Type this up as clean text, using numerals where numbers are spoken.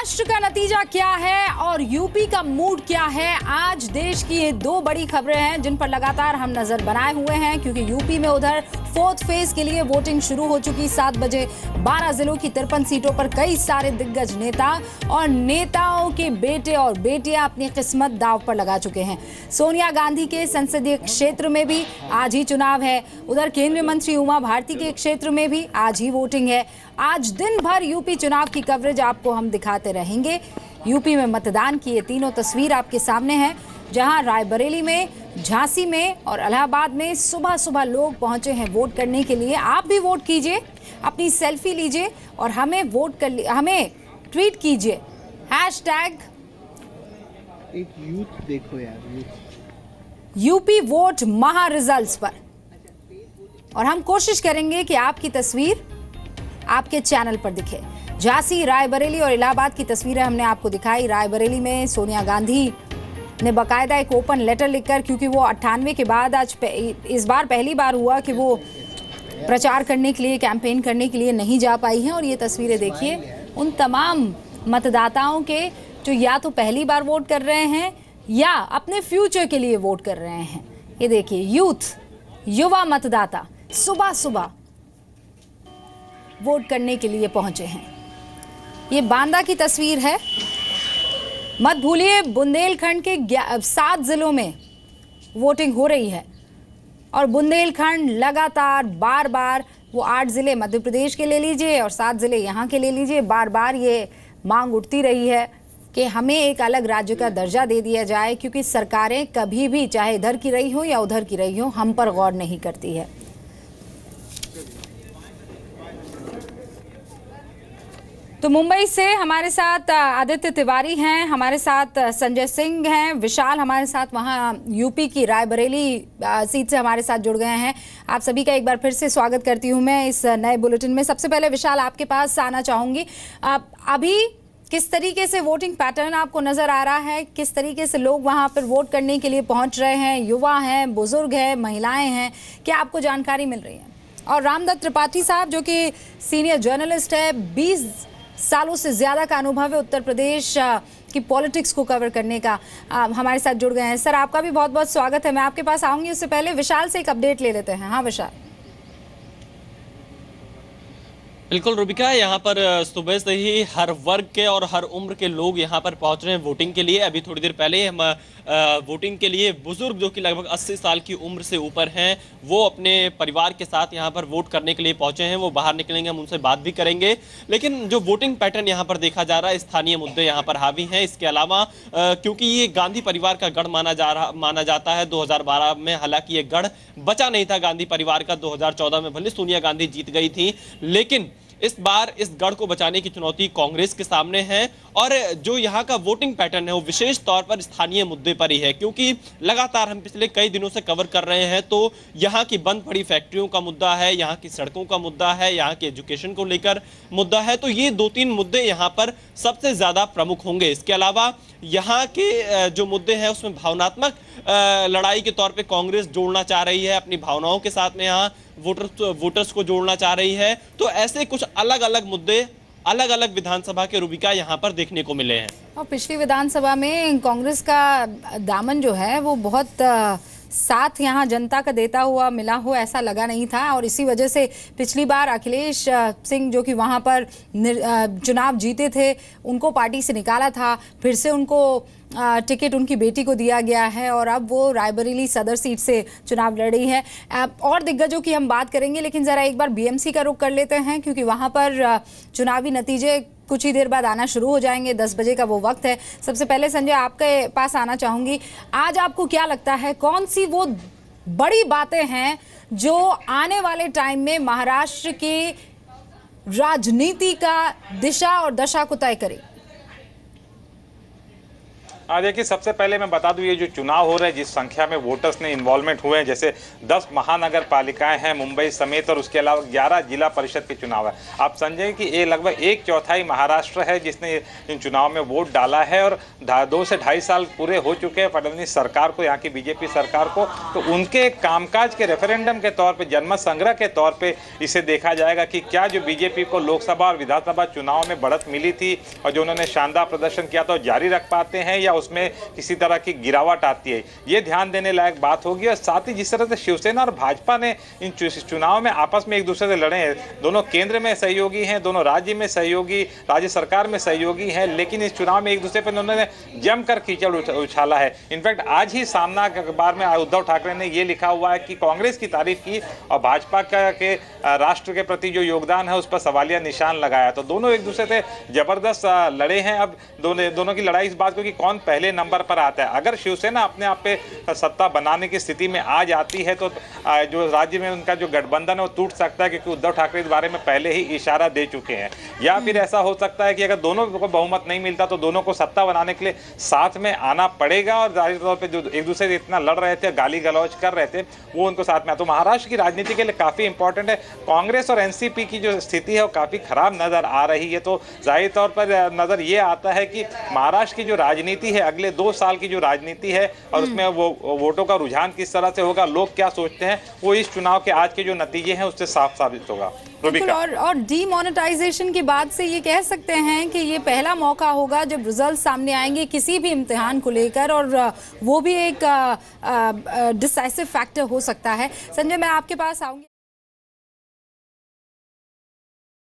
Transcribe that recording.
महाराष्ट्र का नतीजा क्या है और यूपी का मूड क्या है, आज देश की ये दो बड़ी खबरें हैं जिन पर लगातार हम नजर बनाए हुए हैं, क्योंकि यूपी में उधर फोर्थ फेज के लिए वोटिंग शुरू हो चुकी। 7 बजे 12 जिलों की 53 सीटों पर कई सारे दिग्गज नेता और नेताओं के बेटे और बेटियां अपनी किस्मत दांव पर लगा चुके हैं। सोनिया गांधी के संसदीय क्षेत्र में भी आज ही चुनाव है, उधर केंद्रीय मंत्री उमा भारती के क्षेत्र में भी आज ही वोटिंग है। आज दिन भर यूपी चुनाव की कवरेज आपको हम दिखाते रहेंगे। यूपी में मतदान की ये तीनों तस्वीर आपके सामने है, जहां रायबरेली में, झांसी में और इलाहाबाद में सुबह सुबह लोग पहुंचे हैं वोट करने के लिए। आप भी वोट कीजिए, अपनी सेल्फी लीजिए और हमें हमें ट्वीट कीजिए हैशटैग एक यूथ देखो यार, यूपी वोट महा रिजल्ट्स पर, और हम कोशिश करेंगे कि आपकी तस्वीर आपके चैनल पर दिखे। झांसी, रायबरेली और इलाहाबाद की तस्वीरें हमने आपको दिखाई। रायबरेली में सोनिया गांधी ने बकायदा एक ओपन लेटर लिखकर, क्योंकि वो 98 के बाद आज इस बार पहली बार हुआ कि वो प्रचार करने के लिए, कैंपेन करने के लिए नहीं जा पाई हैं। और ये तस्वीरें देखिए उन तमाम मतदाताओं के जो या तो पहली बार वोट कर रहे हैं या अपने फ्यूचर के लिए वोट कर रहे हैं। ये देखिए यूथ, युवा मतदाता सुबह सुबह वोट करने के लिए पहुंचे हैं। ये बांदा की तस्वीर है। मत भूलिए बुंदेलखंड के 7 जिलों में वोटिंग हो रही है और बुंदेलखंड लगातार बार बार, वो 8 जिले मध्य प्रदेश के ले लीजिए और 7 जिले यहाँ के ले लीजिए, बार बार ये मांग उठती रही है कि हमें एक अलग राज्य का दर्जा दे दिया जाए, क्योंकि सरकारें कभी भी, चाहे इधर की रही हो या उधर की रही हो, हम पर गौर नहीं करती है। तो मुंबई से हमारे साथ आदित्य तिवारी हैं, हमारे साथ संजय सिंह हैं, विशाल हमारे साथ वहां यूपी की रायबरेली सीट से हमारे साथ जुड़ गए हैं। आप सभी का एक बार फिर से स्वागत करती हूं मैं इस नए बुलेटिन में। सबसे पहले विशाल, आपके पास आना चाहूंगी। अभी किस तरीके से वोटिंग पैटर्न आपको नजर आ रहा है, किस तरीके से लोग वहां पर वोट करने के लिए पहुंच रहे हैं? युवा हैं, बुजुर्ग हैं, महिलाएं हैं, क्या आपको जानकारी मिल रही है? और रामदत्त त्रिपाठी साहब जो कि सीनियर जर्नलिस्ट है, 20 सालों से ज्यादा का अनुभव है उत्तर प्रदेश की पॉलिटिक्स को कवर करने का, हमारे साथ जुड़ गए हैं। सर, आपका भी बहुत बहुत स्वागत है। मैं आपके पास आऊंगी, उससे पहले विशाल से एक अपडेट ले लेते हैं। हाँ विशाल। बिल्कुल रूबिका, यहाँ पर सुबह से ही हर वर्ग के और हर उम्र के लोग यहाँ पर पहुंच रहे हैं वोटिंग के लिए। अभी थोड़ी देर पहले हम वोटिंग के लिए बुजुर्ग जो कि लगभग 80 साल की उम्र से ऊपर हैं, वो अपने परिवार के साथ यहाँ पर वोट करने के लिए पहुंचे हैं। वो बाहर निकलेंगे, हम उनसे बात भी करेंगे। लेकिन जो वोटिंग पैटर्न यहाँ पर देखा जा रहा है, स्थानीय मुद्दे यहाँ पर हावी हैं। इसके अलावा क्योंकि ये गांधी परिवार का गढ़ माना जाता है 2012 में, हालांकि ये गढ़ बचा नहीं था गांधी परिवार का। 2014 में भले सोनिया गांधी जीत गई थी, लेकिन इस बार इस गढ़ को बचाने की चुनौती कांग्रेस के सामने है। और जो यहाँ का वोटिंग पैटर्न है वो विशेष तौर पर स्थानीय मुद्दे पर ही है, क्योंकि लगातार हम पिछले कई दिनों से कवर कर रहे हैं। तो यहाँ की बंद पड़ी फैक्ट्रियों का मुद्दा है, यहाँ की सड़कों का मुद्दा है, यहाँ के एजुकेशन को लेकर मुद्दा है। तो ये 2-3 मुद्दे यहाँ पर सबसे ज्यादा प्रमुख होंगे। इसके अलावा यहाँ के जो मुद्दे हैं उसमें भावनात्मक लड़ाई के तौर पे कांग्रेस जोड़ना चाह रही है, अपनी भावनाओं के साथ में यहाँ वोटर्स को जोड़ना चाह रही है। तो ऐसे कुछ अलग अलग मुद्दे अलग अलग विधानसभा के रूबिका यहाँ पर देखने को मिले हैं। और पिछली विधानसभा में कांग्रेस का दामन जो है वो बहुत साथ यहाँ जनता का देता हुआ मिला हो ऐसा लगा नहीं था, और इसी वजह से पिछली बार अखिलेश सिंह जो कि वहाँ पर चुनाव जीते थे, उनको पार्टी से निकाला था, फिर से उनको टिकट उनकी बेटी को दिया गया है और अब वो रायबरेली सदर सीट से चुनाव लड़ रही है। और दिग्गजों की हम बात करेंगे, लेकिन ज़रा एक बार बीएमसी का रुख कर लेते हैं, क्योंकि वहाँ पर चुनावी नतीजे कुछ ही देर बाद आना शुरू हो जाएंगे। 10 बजे का वो वक्त है। सबसे पहले संजय, आपके पास आना चाहूंगी। आज आपको क्या लगता है, कौन सी वो बड़ी बातें हैं जो आने वाले टाइम में महाराष्ट्र की राजनीति का दिशा और दशा को तय करे? देखिए, सबसे पहले मैं बता दूं, ये जो चुनाव हो रहे हैं, जिस संख्या में वोटर्स ने इन्वॉल्वमेंट हुए हैं, जैसे 10 महानगर पालिकाएं हैं मुंबई समेत, और उसके अलावा 11 जिला परिषद के चुनाव है। आप समझें कि ये लगभग 1/4 महाराष्ट्र है जिसने इन चुनाव में वोट डाला है, और 2 से 2.5 साल पूरे हो चुके हैं फडणवीस सरकार को, यहाँ की बीजेपी सरकार को। तो उनके कामकाज के रेफरेंडम के तौर पर, जनमत संग्रह के तौर पर इसे देखा जाएगा कि क्या जो बीजेपी को लोकसभा और विधानसभा चुनाव में बढ़त मिली थी और जो उन्होंने शानदार प्रदर्शन किया था, जारी रख पाते हैं या उसमें किसी तरह की गिरावट आती है। ये ध्यान देने लायक बात होगी। और साथ ही जिस तरह से शिवसेना और भाजपा ने इन चुनाव में आपस में एक दूसरे से लड़े हैं, दोनों केंद्र में सहयोगी हैं, दोनों राज्य में सहयोगी, राज्य सरकार में सहयोगी हैं, लेकिन इस चुनाव में एक दूसरे पर उन्होंने जमकर कीचड़ उछाला है। इनफैक्ट आज ही सामना अखबार में उद्धव ठाकरे ने ये लिखा हुआ है कि कांग्रेस की तारीफ की और भाजपा के राष्ट्र के प्रति जो योगदान है उस पर सवालिया निशान लगाया। तो दोनों एक दूसरे से जबरदस्त लड़े हैं। अब दोनों की लड़ाई इस बात को कि कौन पहले नंबर पर आता है। अगर शिवसेना अपने आप पे सत्ता बनाने की स्थिति में आ जाती है तो जो राज्य में उनका जो गठबंधन है वो टूट सकता है, क्योंकि उद्धव ठाकरे इस बारे में पहले ही इशारा दे चुके हैं। या फिर ऐसा हो सकता है कि अगर दोनों को बहुमत नहीं मिलता तो दोनों को सत्ता बनाने के लिए साथ में आना पड़ेगा, और जाहिर तौर पर जो एक दूसरे से इतना लड़ रहे थे, गाली गलौज कर रहे थे, वो उनको साथ में। तो महाराष्ट्र की राजनीति के लिए काफी इंपॉर्टेंट है। कांग्रेस और एनसीपी की जो स्थिति है वो काफी खराब नजर आ रही है। तो जाहिर तौर पर नजर ये आता है कि महाराष्ट्र की जो राजनीति है, अगले 2 साल की जो राजनीति है और उसमें वो वोटों का रुझान किस तरह से होगा, लोग क्या सोचते हैं, वो इस चुनाव के आज के जो नतीजे हैं उससे साफ साबित होगा। और डीमोनेटाइजेशन की बात से ये कह सकते हैं कि ये पहला मौका होगा जब रिजल्ट सामने आएंगे किसी भी इम्तिहान को लेकर, और वो भी एक डिसाइसिव फैक्टर हो सकता है। संजय, मैं आपके पास आऊंगी।